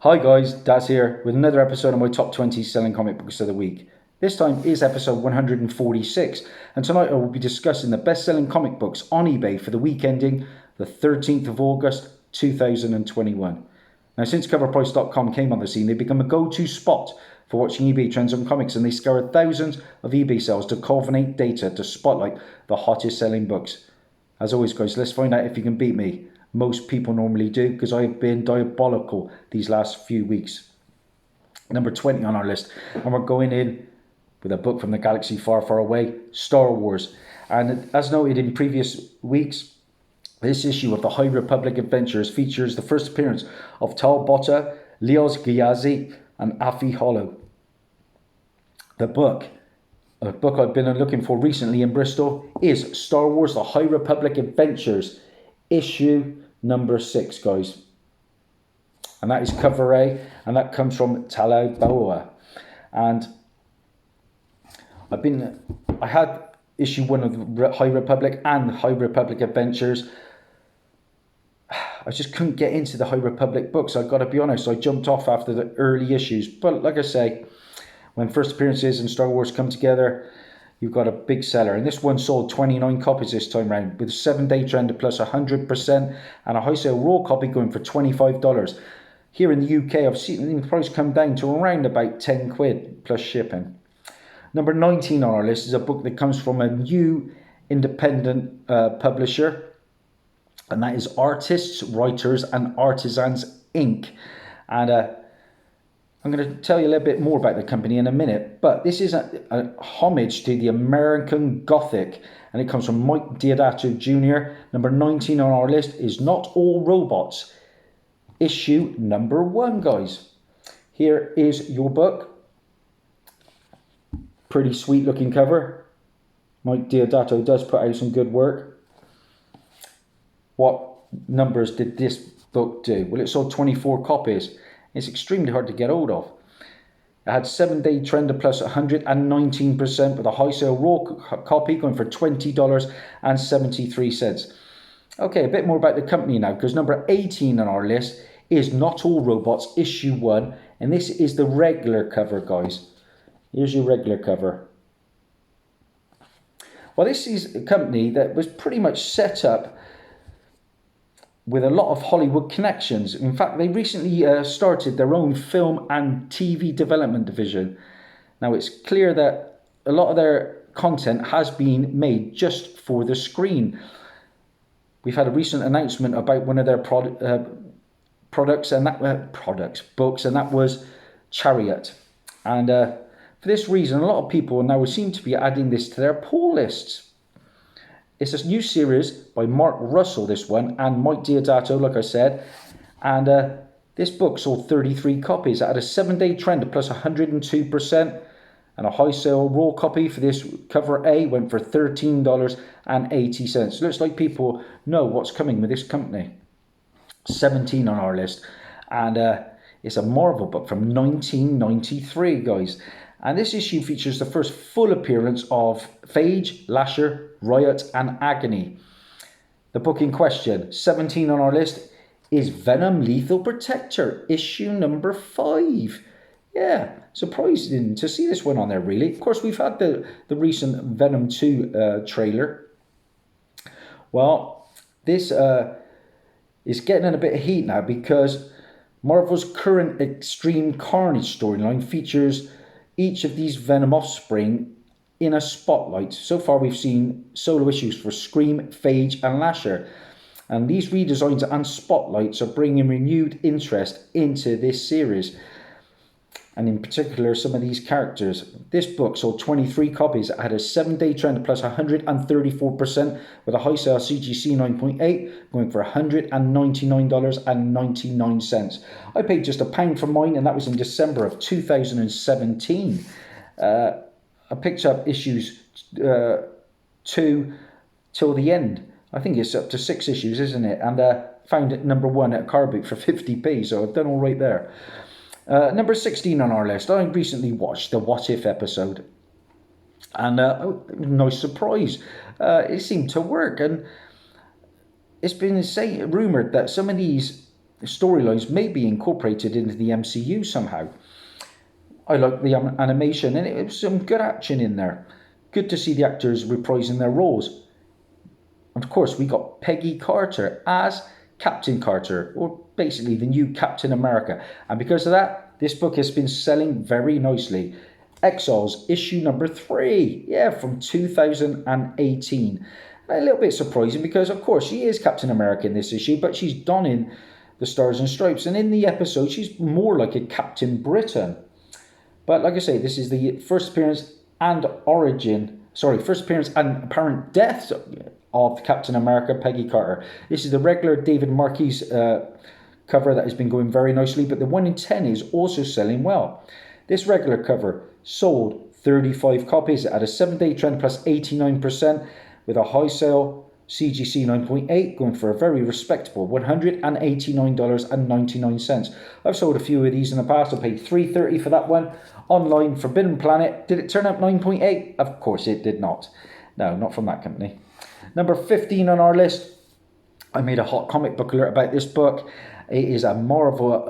Hi guys, Daz here with another episode of my top 20 selling comic books of the week. This time is episode 146, and tonight I will be discussing the best-selling comic books on eBay for the week ending the 13th of August 2021. Now, since coverprice.com came on the scene, they've become a go-to spot for watching eBay trends on comics, and they scour thousands of eBay sales to culminate data to spotlight the hottest selling books. As always guys, let's find out if you can beat me. Most people normally do, because I've been diabolical these last few weeks. Number 20 on our list, and we're going in with a book from the galaxy far, far away, Star Wars. And as noted in previous weeks, this issue of the High Republic Adventures features the first appearance of Tal Botta, Leos Gyazi, and Afi Hollow. The book, a book I've been looking for recently in Bristol, is Star Wars The High Republic Adventures, issue number 6, guys. And that is cover A, and that comes from Talal Baoa. And I had issue 1 of the High Republic and the High Republic Adventures. I just couldn't get into the High Republic books, I've got to be honest. I jumped off after the early issues. But like I say, when first appearances and Star Wars come together, you've got a big seller. And this one sold 29 copies this time round, with a 7-day trend of plus 100% and a high sale raw copy going for $25. Here in the UK, I've seen the price come down to around about 10 quid plus shipping. Number 19 on our list is a book that comes from a new independent publisher, and that is Artists, Writers and Artisans Inc. And I'm going to tell you a little bit more about the company in a minute, but this is a homage to the American Gothic, and it comes from Mike Deodato Jr. Number 19 on our list is Not All Robots, issue number 1, guys. Here is your book. Pretty sweet looking cover. Mike Deodato does put out some good work. What numbers did this book do? Well, it sold 24 copies. It's extremely hard to get hold of. It had 7-day trend of plus 119% with a high sale raw copy going for $20.73. Okay, a bit more about the company now, because number 18 on our list is Not All Robots, issue 1, and this is the regular cover, guys. Here's your regular cover. Well, this is a company that was pretty much set up with a lot of Hollywood connections. In fact, they recently started their own film and TV development division. Now, it's clear that a lot of their content has been made just for the screen. We've had a recent announcement about one of their books, and that was Chariot. And for this reason, a lot of people now seem to be adding this to their pull lists. It's a new series by Mark Russell, this one, and Mike Deodato, like I said. And this book sold 33 copies. It had a 7-day trend of plus 102%. And a high sale raw copy for this cover A went for $13.80. Looks like people know what's coming with this company. 17 on our list. And it's a Marvel book from 1993, guys. And this issue features the first full appearance of Phage, Lasher, Riot and Agony. The book in question, 17 on our list, is Venom Lethal Protector, issue number 5. Yeah, surprising to see this one on there, really. Of course, we've had the recent Venom 2 trailer. Well, this is getting in a bit of heat now, because Marvel's current Extreme Carnage storyline features each of these Venom offspring in a spotlight. So far we've seen solo issues for Scream, Phage and Lasher. And these redesigns and spotlights are bringing renewed interest into this series. And in particular, some of these characters. This book sold 23 copies. It had a 7-day trend of plus 134% with a high sale CGC 9.8 going for $199.99. I paid just £1 for mine, and that was in December of 2017. I picked up issues 2 till the end. I think it's up to 6 issues, isn't it? And found it number 1 at a car boot for 50p, so I've done all right there. Number 16 on our list, I recently watched the What If episode. And nice surprise. It seemed to work. And it's been rumoured that some of these storylines may be incorporated into the MCU somehow. I like the animation, and it was some good action in there. Good to see the actors reprising their roles. Of course, we got Peggy Carter as Captain Carter, or basically the new Captain America. And because of that, this book has been selling very nicely. Exiles, issue number 3, from 2018. A little bit surprising because, of course, she is Captain America in this issue, but she's donning the Stars and Stripes. And in the episode, she's more like a Captain Britain. But like I say, this is the first appearance and apparent death of Captain America, Peggy Carter. This is the regular David Marquis cover that has been going very nicely, but the 1 in 10 is also selling well. This regular cover sold 35 copies at a 7-day trend plus 89%, with a high sale CGC 9.8 going for a very respectable $189.99. I've sold a few of these in the past. I paid $3.30 for that one. Online, Forbidden Planet. Did it turn up 9.8? Of course it did not. No, not from that company. Number 15 on our list. I made a hot comic book alert about this book. It is a Marvel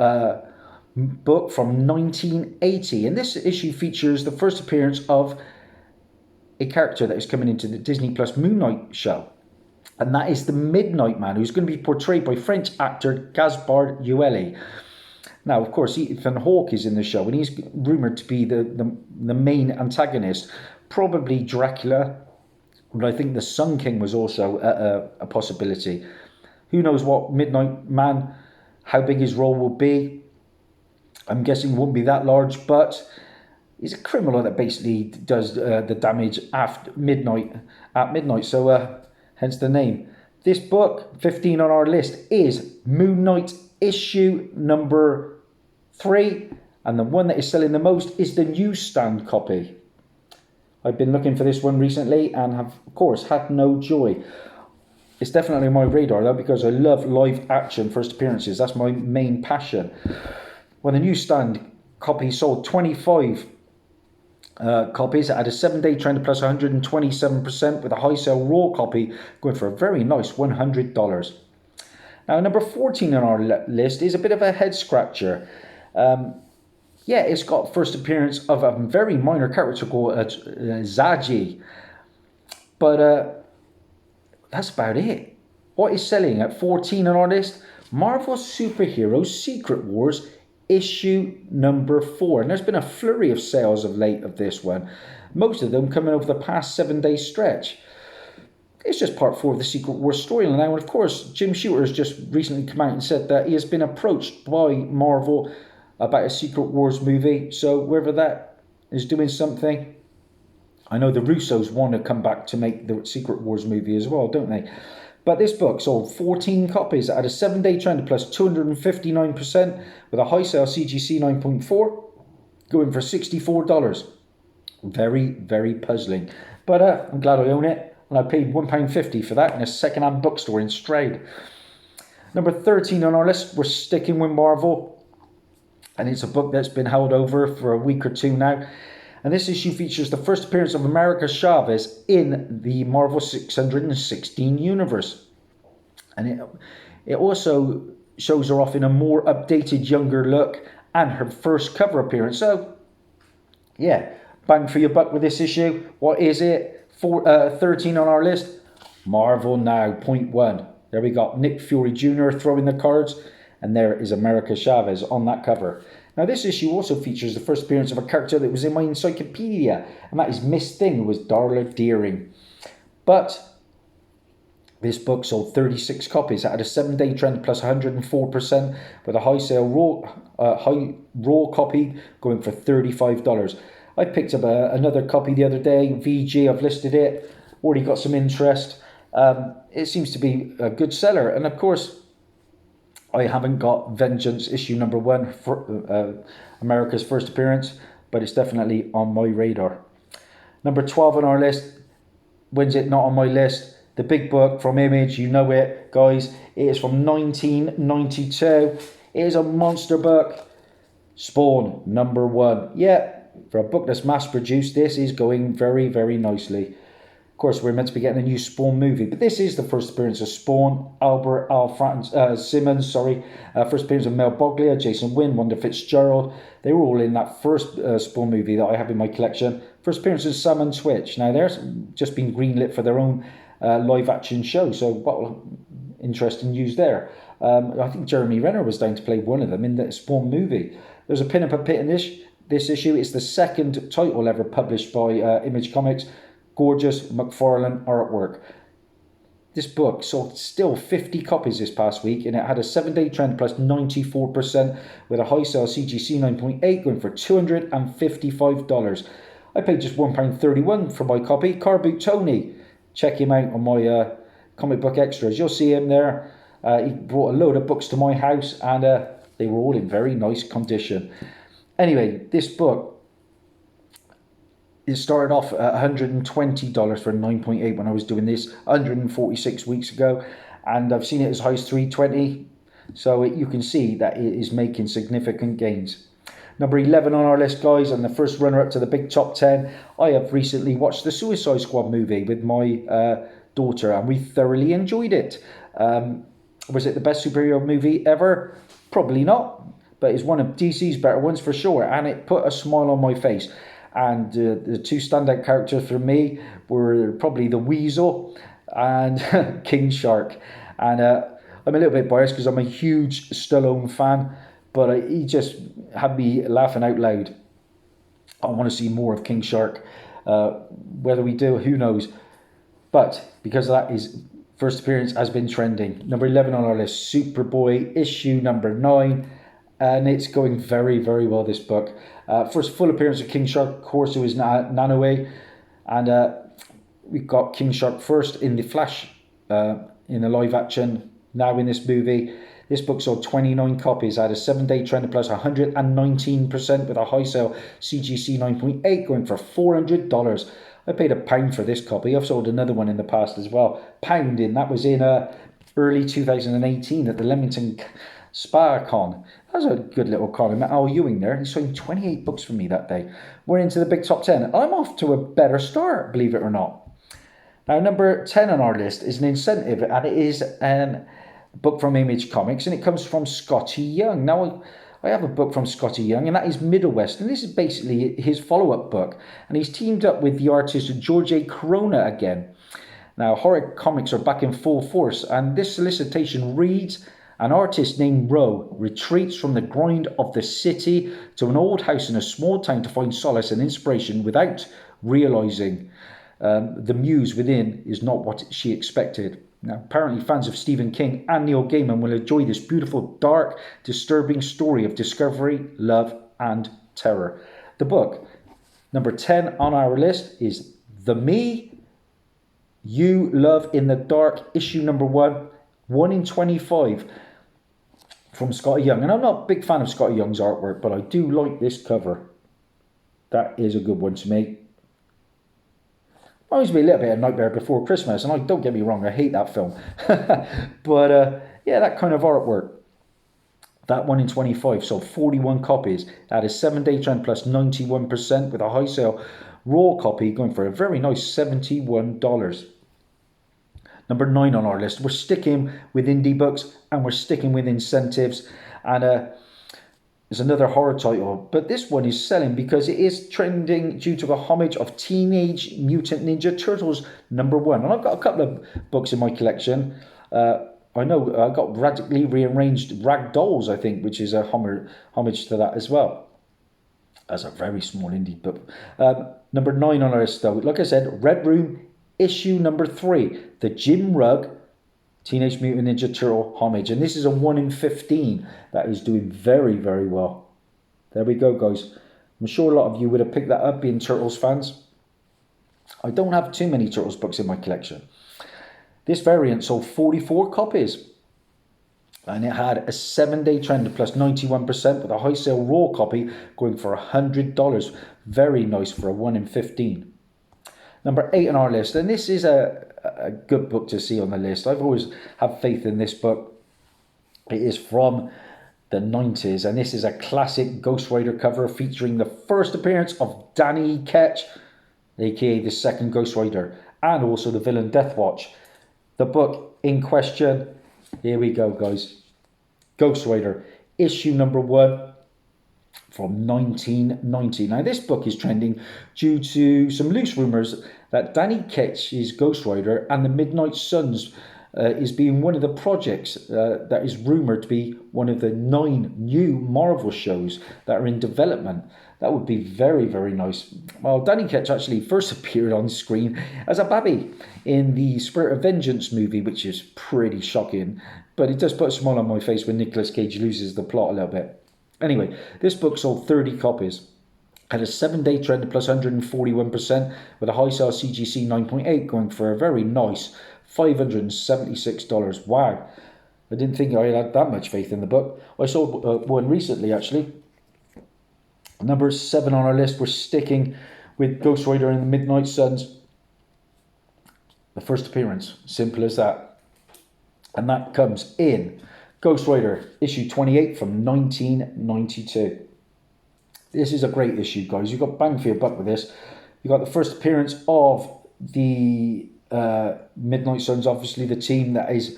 book from 1980. And this issue features the first appearance of a character that is coming into the Disney Plus Moon Knight show. And that is the Midnight Man, who's going to be portrayed by French actor Gaspard Ulliel. Now, of course, Ethan Hawke is in the show, and he's rumoured to be the main antagonist. Probably Dracula, but I think the Sun King was also a possibility. Who knows what Midnight Man, how big his role will be. I'm guessing it won't be that large, but he's a criminal that basically does the damage at midnight. So hence the name. This book, 15 on our list, is Moon Knight issue number 3. And the one that is selling the most is the newsstand copy. I've been looking for this one recently and have, of course, had no joy. It's definitely on my radar, though, because I love live action first appearances. That's my main passion. Well, the newsstand copy sold 25 copies at a 7-day trend plus 127%, with a high sale raw copy going for a very nice $100. Now, number 14 on our list is a bit of a head scratcher. It's got first appearance of a very minor character called Dazzie, but that's about it. What is selling at 14 on our list? Marvel Superheroes Secret Wars issue number 4, and there's been a flurry of sales of late of this one, most of them coming over the past 7-day stretch. It's just part 4 of the Secret Wars storyline now, and of course Jim Shooter has just recently come out and said that he has been approached by Marvel about a Secret Wars movie, so whether that is doing something. I know the Russos want to come back to make the Secret Wars movie as well, don't they? But this book sold 14 copies at a 7-day trend plus 259%, with a high sale CGC 9.4 going for $64. Very, very puzzling. But I'm glad I own it, and I paid £1.50 for that in a second-hand bookstore in Stroud. Number 13 on our list, we're sticking with Marvel, and it's a book that's been held over for a week or two now. And this issue features the first appearance of America Chavez in the Marvel 616 universe. And it also shows her off in a more updated, younger look, and her first cover appearance. So, bang for your buck with this issue. What is it? 13 on our list. Marvel Now, point 1. There we got Nick Fury Jr. throwing the cards, and there is America Chavez on that cover. Now, this issue also features the first appearance of a character that was in my encyclopedia, and that is Miss Thing, who was Darla Deering. But this book sold 36 copies at a 7-day trend plus 104%, with a high sale raw copy going for $35. I picked up another copy the other day, VG, I've listed it, already got some interest. It seems to be a good seller, and of course, I haven't got Vengeance issue number 1 for America's first appearance, but it's definitely on my radar. Number 12 on our list. When's it not on my list? The big book from Image, you know it, guys. It is from 1992. It is a monster book. Spawn number 1. Yeah, for a book that's mass produced, this is going very, very nicely. Of course, we're meant to be getting a new Spawn movie, but this is the first appearance of Spawn, Albert Simmons, first appearance of Mel Boglia, Jason Wynn, Wanda Fitzgerald. They were all in that first Spawn movie that I have in my collection. First appearance of Sam and Twitch. Now, they're just been greenlit for their own live-action show, so what interesting news there. I think Jeremy Renner was down to play one of them in the Spawn movie. There's a pin up a pit in this issue. It's the second title ever published by Image Comics. Gorgeous McFarlane artwork. This book sold still 50 copies this past week, and it had a 7-day trend plus 94% with a high sale CGC 9.8 going for $255. I paid just £1.31 for my copy. Car Boot Tony. Check him out on my comic book extras. You'll see him there. He brought a load of books to my house, and they were all in very nice condition. Anyway, this book, it started off at $120 for a 9.8 when I was doing this 146 weeks ago, and I've seen it as high as $320. So you can see that it is making significant gains. Number 11 on our list, guys, and the first runner-up to the big top 10. I have recently watched the Suicide Squad movie with my daughter, and we thoroughly enjoyed it. Was it the best superhero movie ever? Probably not, but it's one of DC's better ones for sure, and it put a smile on my face. And the two standout characters for me were probably the Weasel and King Shark. And I'm a little bit biased because I'm a huge Stallone fan, but he just had me laughing out loud. I want to see more of King Shark. Whether we do, who knows. But because of that, his first appearance has been trending. Number 11 on our list, Superboy, issue number 9. And it's going very, very well, this book. First full appearance of King Shark, of course, it was Nanoe. And we've got King Shark first in The Flash, in the live action, now in this movie. This book sold 29 copies, had a 7-day trend of plus 119% with a high sale CGC 9.8 going for $400. I paid £1 for this copy. I've sold another one in the past as well. Pounding, that was in early 2018 at the Leamington Spa Con. That was a good little con. I met Al Ewing there. He sold 28 books for me that day. We're into the big top 10. I'm off to a better start, believe it or not. Now, number 10 on our list is an incentive, and it is a book from Image Comics, and it comes from Scotty Young. Now, I have a book from Scotty Young, and that is Middle West, and this is basically his follow-up book, and he's teamed up with the artist George A. Corona again. Now, horror comics are back in full force, and this solicitation reads, an artist named Roe retreats from the grind of the city to an old house in a small town to find solace and inspiration without realising the muse within is not what she expected. Now, apparently fans of Stephen King and Neil Gaiman will enjoy this beautiful, dark, disturbing story of discovery, love and terror. The book, number 10 on our list, is The Me You Love in the Dark, issue number 1 in 25 from Scotty Young. And I'm not a big fan of Scotty Young's artwork, but I do like this cover. That is a good one to me. Reminds me a little bit of Nightmare Before Christmas, and don't get me wrong, I hate that film. But yeah, that kind of artwork. That 1 in 25 sold 41 copies. That is 7-day trend plus 91% with a high sale raw copy going for a very nice $71. Number 9 on our list. We're sticking with indie books and we're sticking with incentives. And there's another horror title, but this one is selling because it is trending due to a homage of Teenage Mutant Ninja Turtles number 1. And I've got a couple of books in my collection. I know I got Radically Rearranged Rag Dolls, I think, which is a homage to that as well. That's a very small indie book. Number 9 on our list, though, like I said, Red Room, issue number 3, the Jim Rugg Teenage Mutant Ninja Turtle homage. And this is a 1 in 15 that is doing very, very well. There we go, guys. I'm sure a lot of you would have picked that up being Turtles fans. I don't have too many Turtles books in my collection. This variant sold 44 copies. And it had a 7-day trend plus 91% with a high sale raw copy going for $100. Very nice for a 1 in 15. Number 8 on our list. And this is a good book to see on the list. I've always had faith in this book. It is from the 90s. And this is a classic Ghost Rider cover featuring the first appearance of Danny Ketch, aka the second Ghost Rider. and also the villain Death Watch. The book in question, here we go, guys. Ghost Rider, issue number 1 from 1990. Now, this book is trending due to some loose rumours that Danny Ketch's Ghost Rider and the Midnight Suns is being one of the projects that is rumoured to be one of the 9 new Marvel shows that are in development. That would be very, very nice. Well, Danny Ketch actually first appeared on screen as a baby in the Spirit of Vengeance movie, which is pretty shocking. But it does put a smile on my face when Nicolas Cage loses the plot a little bit. Anyway, this book sold 30 copies. Had a 7-day trend of plus 141%, with a high sale CGC 9.8 going for a very nice $576. Wow. I didn't think I had that much faith in the book. I sold one recently, actually. Number 7 on our list, we're sticking with Ghost Rider and the Midnight Suns. The first appearance, simple as that. And that comes in Ghost Rider, issue 28 from 1992. This is a great issue, guys. You've got bang for your buck with this. You've got the first appearance of the Midnight Suns, obviously the team that is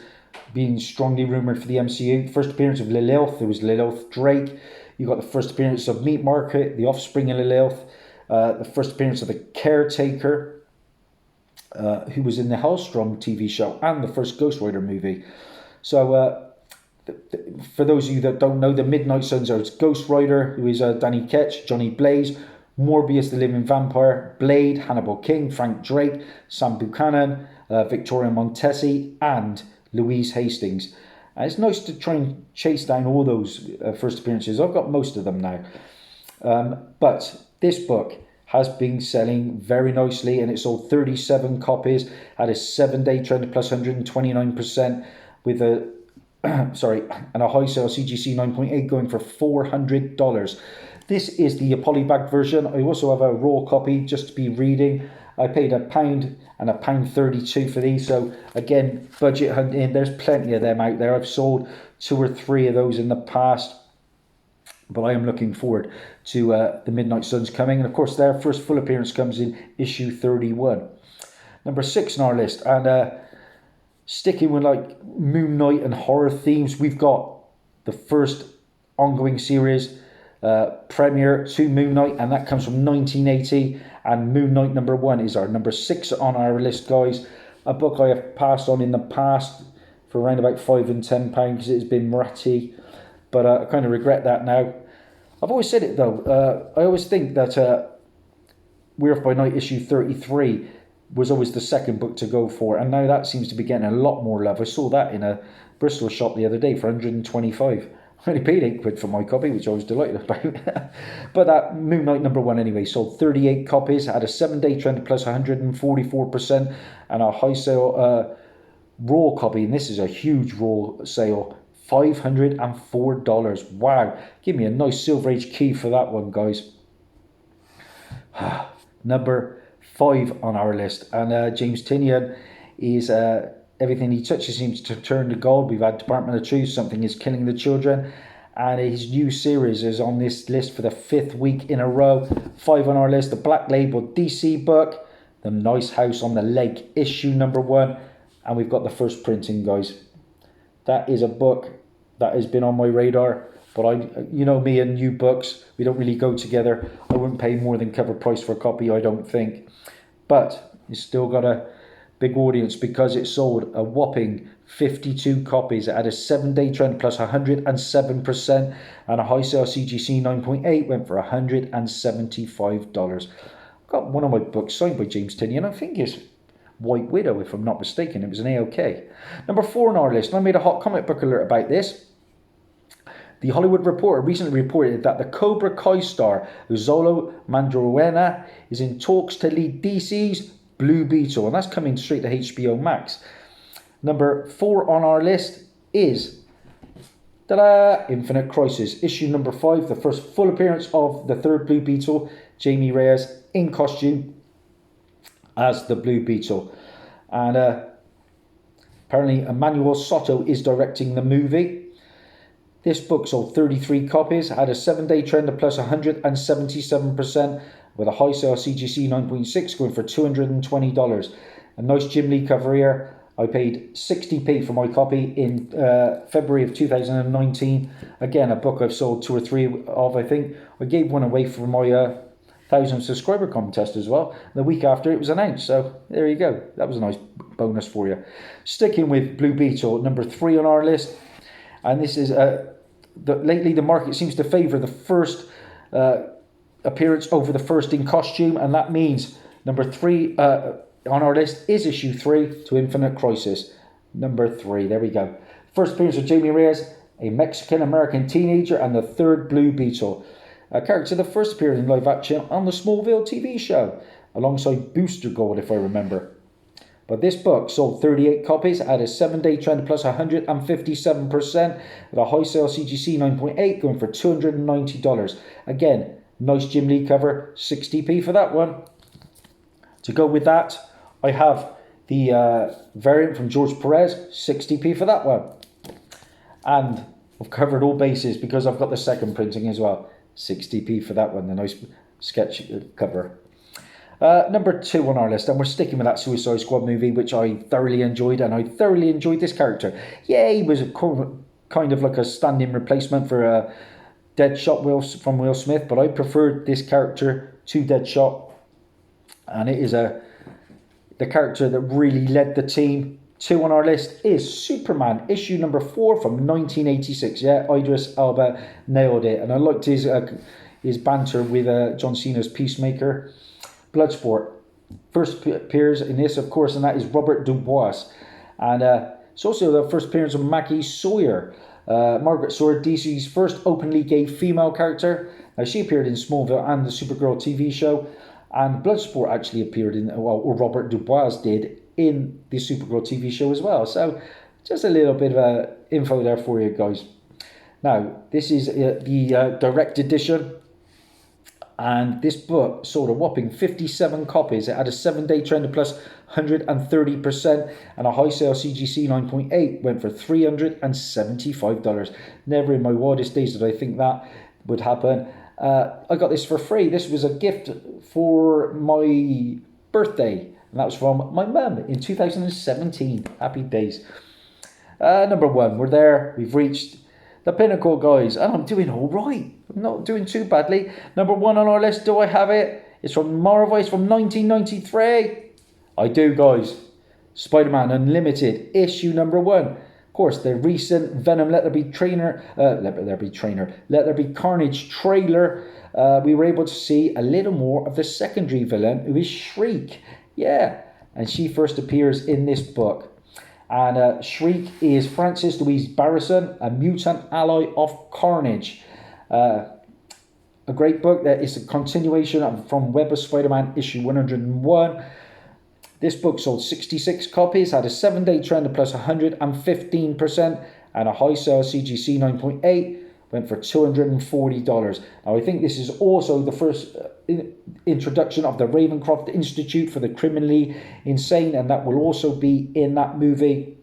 being strongly rumoured for the MCU. First appearance of Lilith, there was Lilith Drake. You got the first appearance of Meat Market, the offspring of Lilith. The first appearance of the Caretaker, who was in the Hellstrom TV show and the first Ghost Rider movie. So, for those of you that don't know, the Midnight Suns are Ghost Rider, who is Danny Ketch, Johnny Blaze, Morbius the Living Vampire, Blade, Hannibal King, Frank Drake, Sam Buchanan, Victoria Montesi, and Louise Hastings. And it's nice to try and chase down all those first appearances. I've got most of them now. But this book has been selling very nicely, and it sold 37 copies, had a 7-day trend of plus 129%, with a and a high sale CGC 9.8 going for $400. This is the polybag version. I also have a raw copy just to be reading. I paid £1 and £1.32 for these. So again, budget hunting. There's plenty of them out there. I've sold 2 or 3 of those in the past. But I am looking forward to the Midnight Suns coming. And of course, their first full appearance comes in issue 31. Number 6 on our list. And sticking with like Moon Knight and horror themes, we've got the first ongoing series premiere to Moon Knight, and that comes from 1980. And Moon Knight number 1 is our number 6 on our list, guys. A book I have passed on in the past for around about £5 and £10 because it has been ratty, but I kind of regret that now. I've always said it though. I always think that Werewolf by Night issue 33 was always the second book to go for, and now that seems to be getting a lot more love. I saw that in a Bristol shop the other day for 125. I only paid £8 for my copy, which I was delighted about. But that Moon Knight number 1 anyway sold 38 copies, had a 7-day trend plus 144%, and a high sale raw copy, and this is a huge raw sale, $504. Wow, give me a nice Silver Age key for that one, guys. Number 5 on our list, and James Tynion is everything he touches seems to turn to gold. We've had Department of Truth, Something is Killing the Children, and his new series is on this list for the 5th week in a row. 5 on our list, the Black Label DC book, The Nice House on the Lake, issue number 1, and we've got the first printing, guys. That is a book that has been on my radar, but you know me and new books, we don't really go together. I wouldn't pay more than cover price for a copy, I don't think. But it's still got a big audience because it sold a whopping 52 copies. It had a 7-day trend plus 107%, and a high sale CGC 9.8 went for $175. I've got one of my books signed by James Tynion. I think it's White Widow, if I'm not mistaken. It was an AOK. Number 4 on our list, and I made a hot comic book alert about this. The Hollywood Reporter recently reported that the Cobra Kai star Zolo Mandroena is in talks to lead DC's Blue Beetle, and that's coming straight to HBO Max. Number 4 on our list is Infinite Crisis, issue number 5, the first full appearance of the 3rd Blue Beetle, Jamie Reyes in costume as the Blue Beetle. And apparently Emmanuel Soto is directing the movie. This book sold 33 copies, had a 7-day trend of plus 177%, with a high sale CGC 9.6 going for $220. A nice Jim Lee cover here. I paid 60p for my copy in February of 2019. Again, a book I've sold 2 or 3 of, I think. I gave one away for my 1,000 subscriber contest as well. The week after it was announced, so there you go. That was a nice bonus for you. Sticking with Blue Beetle, number 3 on our list. And this is, lately the market seems to favour the first appearance over the first in costume. And that means number 3... on our list is issue 3 to Infinite Crisis. Number 3, there we go. First appearance of Jamie Reyes, a Mexican-American teenager and the third Blue Beetle. A character that first appeared in live action on the Smallville TV show, alongside Booster Gold, if I remember. But this book sold 38 copies at a 7-day trend plus 157%, at a high sale CGC 9.8 going for $290. Again, nice Jim Lee cover, 60p for that one. To go with that, I have the variant from George Perez, 60p for that one. And I've covered all bases because I've got the second printing as well. 60p for that one, the nice sketch cover. Number 2 on our list, and we're sticking with that Suicide Squad movie, which I thoroughly enjoyed, and I thoroughly enjoyed this character. Yeah, he was kind of like a stand-in replacement for Deadshot from Will Smith, but I preferred this character to Deadshot. And it is the character that really led the team. 2 on our list is Superman, issue number 4 from 1986. Yeah, Idris Elba nailed it. And I liked his banter with John Cena's Peacemaker. Bloodsport first appears in this, of course, and that is Robert Dubois. And it's also the first appearance of Maggie Sawyer. Margaret Sawyer, DC's first openly gay female character. Now, she appeared in Smallville and the Supergirl TV show. And Bloodsport actually appeared in, or Robert Dubois did, in the Supergirl TV show as well. So, just a little bit of info there for you guys. Now, this is the direct edition. And this book sold a whopping 57 copies. It had a 7-day trend of plus 130%. And a high sale CGC 9.8 went for $375. Never in my wildest days did I think that would happen. I got this for free. This was a gift for my birthday, and that was from my mum in 2017. Happy days. Number 1, we're there. We've reached the pinnacle, guys, and I'm doing all right. I'm not doing too badly. Number 1 on our list, do I have it? It's from Marvel. It's from 1993. I do, guys. Spider-Man Unlimited, issue number 1. Of course, the recent Venom Let There Be Carnage trailer, we were able to see a little more of the secondary villain, who is Shriek. Yeah, and she first appears in this book. And Shriek is Frances Louise Barrison, a mutant ally of Carnage. A great book that is a continuation from Web of Spider-Man issue 101. This book sold 66 copies, had a 7-day trend of plus 115%, and a high sale CGC 9.8 went for $240. Now, I think this is also the first introduction of the Ravencroft Institute for the Criminally Insane, and that will also be in that movie.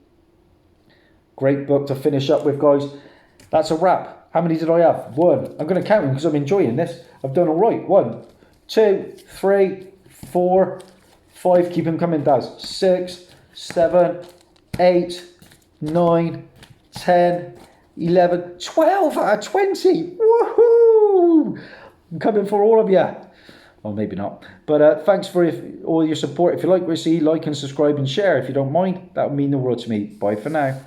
Great book to finish up with, guys. That's a wrap. How many did I have? 1. I'm going to count them because I'm enjoying this. I've done all right. 1, 2, 3, 4, 5, keep them coming, Daz. 6, 7, 8, 9, 10, 11, 12 out of 20. Woohoo! I'm coming for all of you. Well, maybe not. But thanks for all your support. If you like what you see, like and subscribe and share if you don't mind. That would mean the world to me. Bye for now.